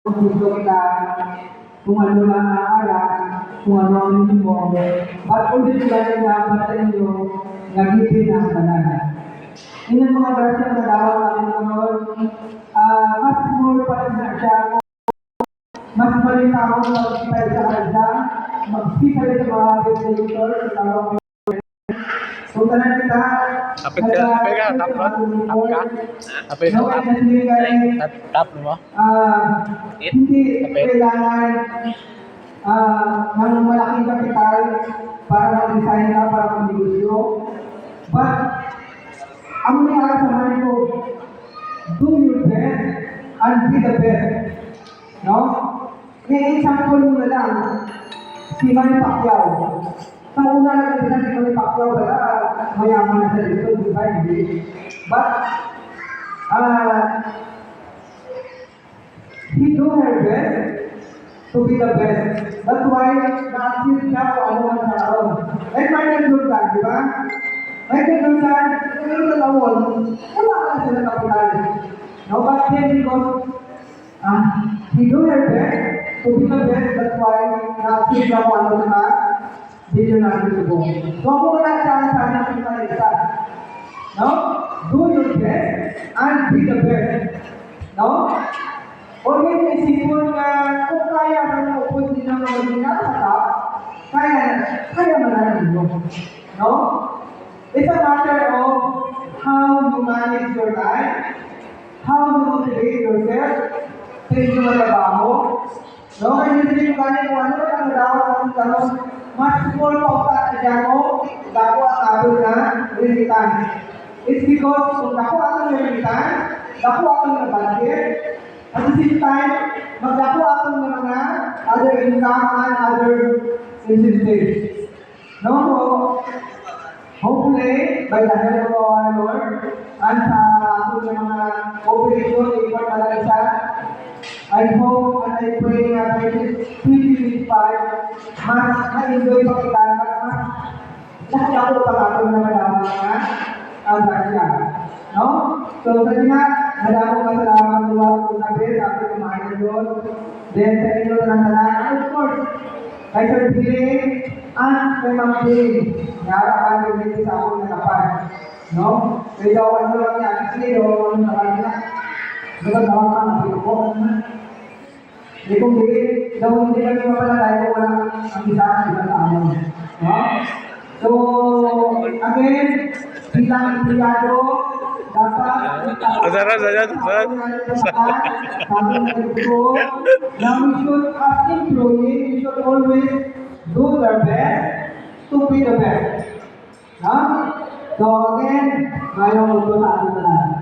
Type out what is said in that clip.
gusto kita, kung ano lang ang aral, kung ano ang minimum, but ulit lang dapat sa inyo, nagiging ang banana. Yun ang mga verse na nagawa natin ngayon, mas more pa rin na siya, mas malinaw na mag-spell sa kanila, mag-spell sa mga ventilator, sa mga so tanan kita, Apit ka, tap ka? Apit no, tap? Tap mo? hindi kailangan ng malaking kapital para mag-design ka, para mag-negosyo. But, ang nangyari sa mind ko, do your best and be the best. No? May example mo na lang, si Manny Pacquiao. Sa una na kasi si Manny Pacquiao, wala, mayaman na sa dito, di ba? Hindi. But, he do her best to be the best. That's why, na-achieve siya kung ano man sa karoon. Like Michael Jordan, di ba? Michael Jordan, yung dalawon, wala ka sila kapital. No, but then because he do her best to be the best, that's why na-achieve siya kung ano sa video natin ito. So, ako wala siya sa anak kita na isa. No? Do your best and be the best. No? Huwag yung isipon na kung kaya ka na upod din ang mga ginagawa, kaya malalim mo. No? It's a matter of how you manage your life, how you motivate yourself, sa inyo trabaho. No? Kasi hindi yung ganyan kung ano ang dapat ang tanong, mas small pa ang tatadya mo, dako ang abot na remittance. It's because kung dako ang remittance, dako ang budget, at the same time, magdako ang mga other income and other incentives. No? So, hopefully, by the help of our Lord, and sa ating mga operation, ipon talaga siya, I hope and I pray na by this 2025, mas na-enjoy pa kita, mas nakakako pa ako na madama na ang Garcia. No? So, sa nga, madamang masalamat luwag ko na bes, ako kumain doon. Then, sa inyo na lang, of course, kay Sir Billy, and kay Ma'am Billy, narakan yung hindi sa akong nakapan. No? Kaya daw, ano lang niya, actually, daw, ano sa kanila, daw ka, napiko na. Hindi kong hindi, daw hindi kami mapalalay kung wala ang isa ang ibang tao. No? So, again, bilang empleyado, dapat sabi ng grupo na we should, as employees, we should always do their best to be the best. No? So, again, ngayon ko sa atin na.